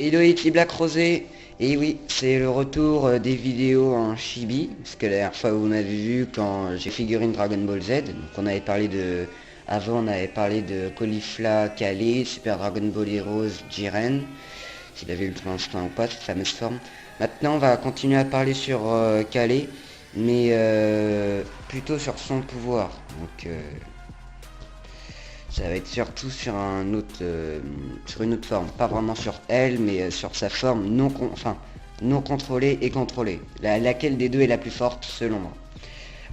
Hello Ity Black Rosé. Et oui, c'est le retour des vidéos en chibi, parce que la dernière fois vous m'avez vu quand j'ai figurine Dragon Ball Z, donc on avait parlé de... Avant on avait parlé de Caulifla, Kale, Super Dragon Ball Heroes, Jiren, s'il avait Ultra Instinct ou pas, cette fameuse forme. Maintenant on va continuer à parler sur Kale, mais plutôt sur son pouvoir. Donc ça va être surtout sur un autre, sur une autre forme, pas vraiment sur elle, mais sur sa forme non contrôlée et contrôlée. Laquelle des deux est la plus forte selon moi.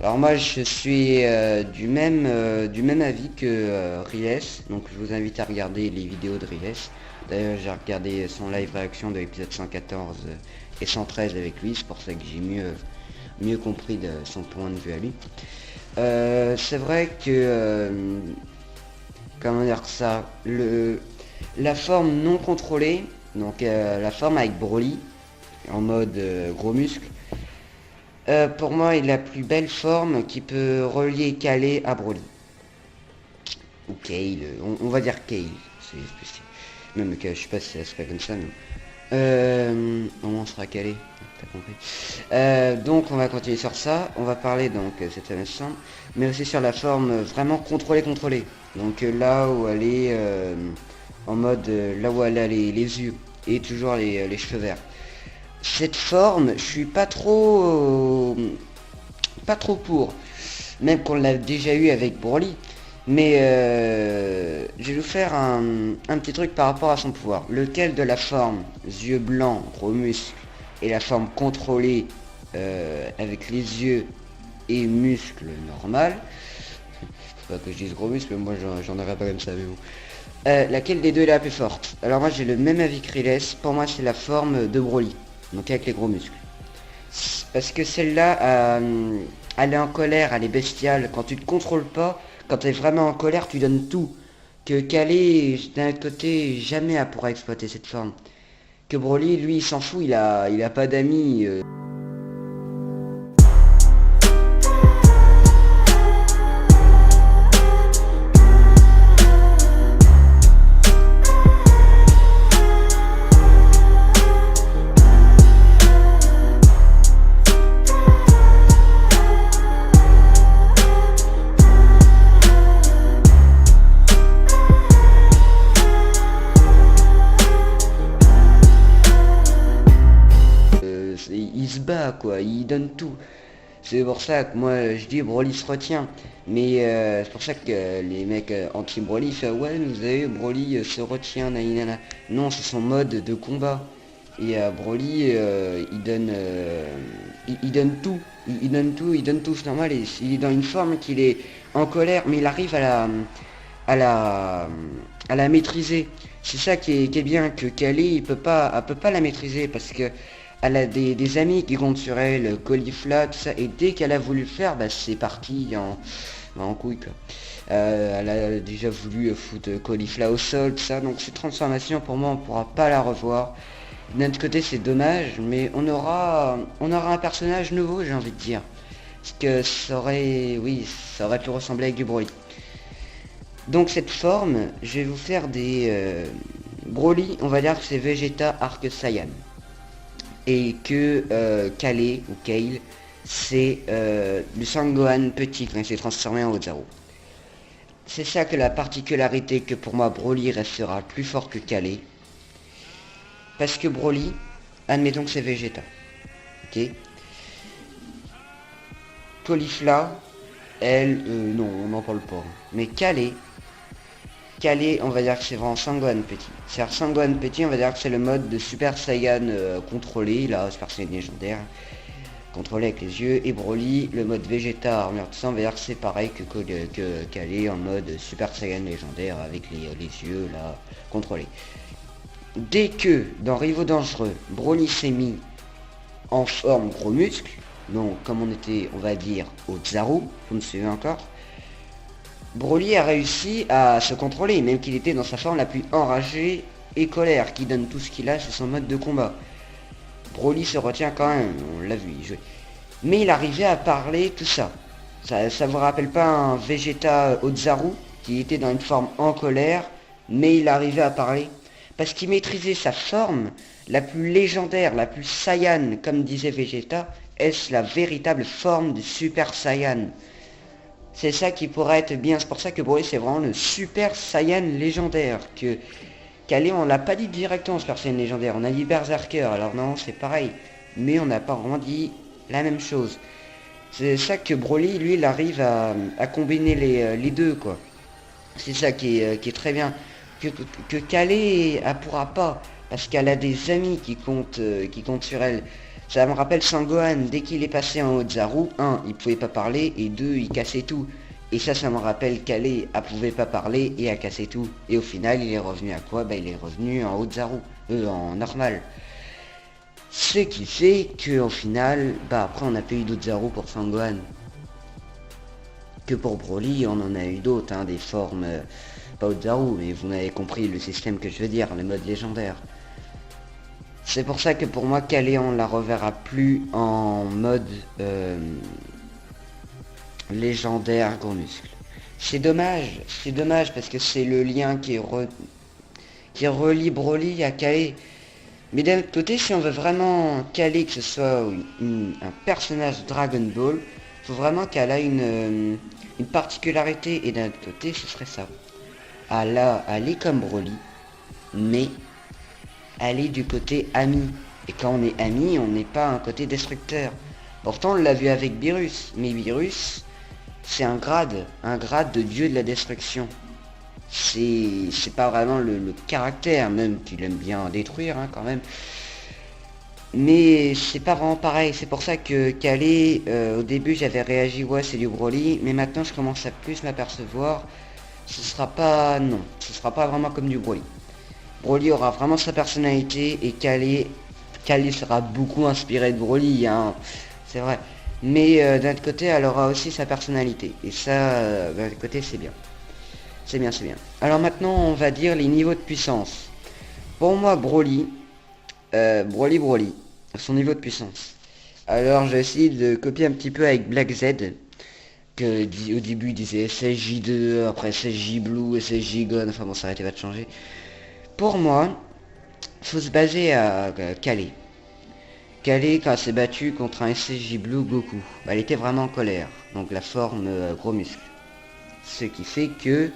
Alors moi je suis du même avis que Riles, donc je vous invite à regarder les vidéos de Riles. D'ailleurs j'ai regardé son live réaction de l'épisode 114 et 113 avec lui, c'est pour ça que j'ai mieux compris de son point de vue à lui. C'est vrai que comment dire ça, la forme non contrôlée, donc la forme avec Broly, en mode gros muscle, pour moi est la plus belle forme qui peut relier Kale à Broly. Ou Kale, on va dire Kale, c'est spécial. Même que je sais pas si ça serait comme ça, mais on sera Kale, t'as compris. Donc on va continuer sur ça, on va parler donc cette fameuse forme, mais aussi sur la forme vraiment contrôlée. Donc là où elle est en mode, là où elle a les yeux et toujours les cheveux verts. Cette forme, je suis pas trop pour, même qu'on l'a déjà eu avec Broly. Mais je vais vous faire un petit truc par rapport à son pouvoir. Lequel de la forme yeux blancs, gros muscles, et la forme contrôlée avec les yeux et muscles normal. Faut pas que je dise gros muscles, moi j'en aurais pas comme ça avec vous. Laquelle des deux est la plus forte? Alors moi j'ai le même avis que Riles, pour moi c'est la forme de Broly, donc avec les gros muscles. Parce que celle-là, elle est en colère, elle est bestiale, quand tu te contrôles pas, quand tu es vraiment en colère, tu donnes tout. Que Kale, d'un côté, jamais elle pourra exploiter cette forme. Que Broly, lui, il s'en fout, il a pas d'amis. Il se bat quoi, il donne tout. C'est pour ça que moi je dis Broly se retient. Mais c'est pour ça que les mecs anti-Broly font ouais vous avez Broly se retient nanana. Non, c'est son mode de combat. Et Broly il donne tout. Il donne tout, c'est normal. Il est dans une forme qu'il est en colère, mais il arrive à la maîtriser. C'est ça qui est bien, que Kale elle peut pas la maîtriser parce que elle a des amis qui comptent sur elle, Caulifla, tout ça, et dès qu'elle a voulu le faire, bah c'est parti en couille quoi. Elle a déjà voulu foutre Caulifla au sol, tout ça, donc cette transformation pour moi on pourra pas la revoir. D'un autre côté c'est dommage, mais on aura un personnage nouveau j'ai envie de dire. Parce que ça aurait pu ressembler avec du Broly. Donc cette forme, je vais vous faire des... Broly, on va dire que c'est Vegeta Arc Saiyan. Et que Kale ou Kale c'est le Sangohan petit quand il s'est transformé en Ozaru. C'est ça que la particularité que pour moi Broly restera plus fort que Kale. Parce que Broly, admettons que c'est Vegeta. Ok. Caulifla, elle, non, on n'en parle pas. Mais Kale, on va dire que c'est vraiment Sangohan petit. C'est Sangohan petit, on va dire que c'est le mode de Super Saiyan contrôlé, là, Super Saiyan légendaire, contrôlé avec les yeux, et Broly, le mode Vegeta armure tout ça, on va dire que c'est pareil que Kale en mode Super Saiyan légendaire avec les yeux, là, contrôlés. Dès que, dans Rivaux Dangereux, Broly s'est mis en forme gros muscle, donc comme on était, on va dire, au Zaru, vous me suivez encore, Broly a réussi à se contrôler, même qu'il était dans sa forme la plus enragée et colère, qui donne tout ce qu'il a, c'est son mode de combat. Broly se retient quand même, on l'a vu y jouer. Mais il arrivait à parler tout ça. Ça vous rappelle pas un Vegeta Ozaru, qui était dans une forme en colère, mais il arrivait à parler? parce qu'il maîtrisait sa forme la plus légendaire, la plus Saiyan, comme disait Vegeta. Est-ce la véritable forme du Super Saiyan? C'est ça qui pourrait être bien. C'est pour ça que Broly c'est vraiment le Super Saiyan légendaire. Que Calais on l'a pas dit directement Super Saiyan légendaire. On a dit Berserker. Alors non c'est pareil. Mais on n'a pas vraiment dit la même chose. C'est ça que Broly lui il arrive à combiner les deux quoi. C'est ça qui est très bien. Que Calais elle pourra pas. Parce qu'elle a des amis qui comptent sur elle. Ça me rappelle Sangohan, dès qu'il est passé en Haute-Zaru, 1, il pouvait pas parler, et 2, il cassait tout. Et ça me rappelle qu'Alé pouvait pas parler et a cassé tout. Et au final, il est revenu à quoi? Bah il est revenu en Haute-Zaru, en normal. Ce qui fait que au final, bah après on a pas eu d'autres Zaru pour Sangohan. Que pour Broly, on en a eu d'autres, hein, des formes, pas Haute-Zaru, mais vous m'avez compris le système que je veux dire, le mode légendaire. C'est pour ça que pour moi, Calais, on la reverra plus en mode légendaire gros muscle. C'est dommage parce que c'est le lien qui relie Broly à Calais. Mais d'un autre côté, si on veut vraiment Calais que ce soit un personnage Dragon Ball, faut vraiment qu'elle ait une particularité. Et d'un autre côté, ce serait ça. Elle est comme Broly, mais elle est du côté ami. Et quand on est ami, on n'est pas un côté destructeur. Pourtant, on l'a vu avec Beerus. Mais Beerus, c'est un grade de dieu de la destruction. C'est pas vraiment le caractère, même qu'il aime bien détruire, hein, quand même. Mais c'est pas vraiment pareil. C'est pour ça que Calais, au début, j'avais réagi, ouais, c'est du Broly. Mais maintenant, je commence à plus m'apercevoir. Ce sera pas vraiment comme du Broly. Broly aura vraiment sa personnalité et Calais sera beaucoup inspiré de Broly, hein, c'est vrai. Mais d'un autre côté, elle aura aussi sa personnalité. Et ça, d'un autre côté, c'est bien. C'est bien. Alors maintenant, on va dire les niveaux de puissance. Pour moi, Broly, son niveau de puissance. Alors, j'ai essayé de copier un petit peu avec Black Z, que au début il disait SSJ2, après SSJ Blue, SSJ Gone, enfin bon, ça arrêtait pas de changer. Pour moi, faut se baser à Calais. Calais, quand elle s'est battue contre un SSJ Blue Goku, elle était vraiment en colère, donc la forme gros muscle. Ce qui fait que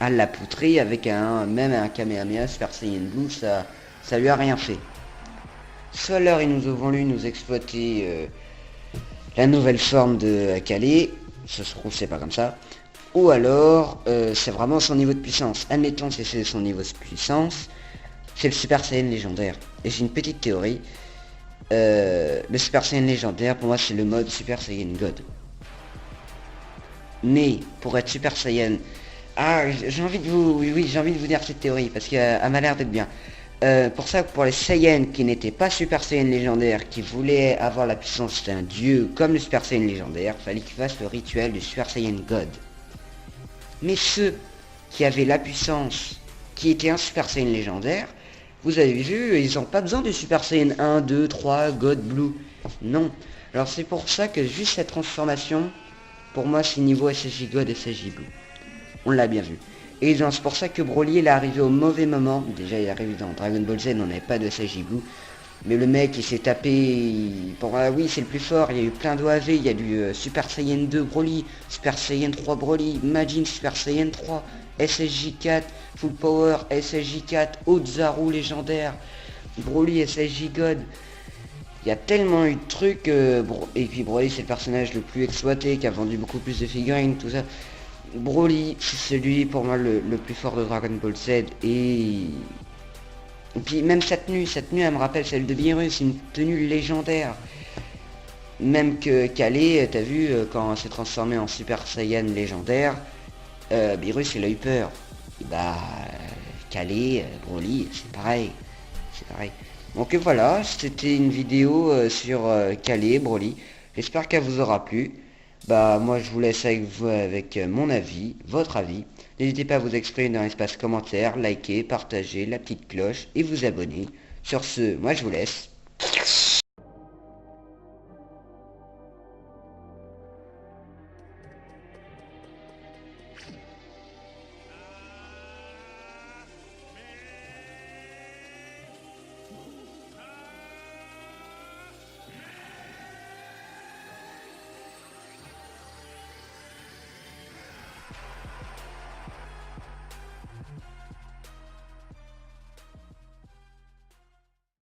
elle l'a poutré avec même un Kamehameha Super Saiyan Blue, ça lui a rien fait. Soit alors ils nous ont voulu nous exploiter la nouvelle forme de Calais, ça se trouve c'est pas comme ça, ou alors c'est vraiment son niveau de puissance. Admettons que c'est son niveau de puissance, c'est le Super Saiyan légendaire. Et j'ai une petite théorie, le Super Saiyan légendaire pour moi c'est le mode Super Saiyan God. Mais pour être Super Saiyan, j'ai envie de vous dire cette théorie parce qu'elle m'a l'air d'être bien. Pour ça, pour les Saiyans qui n'étaient pas Super Saiyan légendaire, qui voulaient avoir la puissance d'un dieu comme le Super Saiyan légendaire, fallait qu'ils fassent le rituel du Super Saiyan God. Mais ceux qui avaient la puissance, qui étaient un Super Saiyan légendaire, vous avez vu, ils n'ont pas besoin du Super Saiyan 1, 2, 3, God Blue. Non. Alors c'est pour ça que juste cette transformation, pour moi c'est niveau SSJ God et SSJ Blue. On l'a bien vu. Et c'est pour ça que Broly il est arrivé au mauvais moment. Déjà il est arrivé dans Dragon Ball Z, on n'avait pas de SSJ Blue. Mais le mec il s'est tapé, oui c'est le plus fort, il y a eu plein d'OAV, il y a du Super Saiyan 2 Broly, Super Saiyan 3 Broly, Majin Super Saiyan 3, SSJ 4, Full Power, SSJ 4, Haute-Zaru légendaire, Broly SSJ God. Il y a tellement eu de trucs, et puis Broly c'est le personnage le plus exploité, qui a vendu beaucoup plus de figurines, tout ça. Broly, c'est celui pour moi le plus fort de Dragon Ball Z et puis même cette tenue elle me rappelle celle de Beerus, une tenue légendaire. Même que Calais, t'as vu, quand elle s'est transformée en Super Saiyan légendaire, Beerus il a eu peur. Et bah Calais, Broly, c'est pareil. Donc voilà, c'était une vidéo sur Calais, Broly. J'espère qu'elle vous aura plu. Bah moi je vous laisse avec vous avec mon avis, votre avis. N'hésitez pas à vous exprimer dans l'espace commentaire, liker, partager, la petite cloche et vous abonner. Sur ce, moi je vous laisse.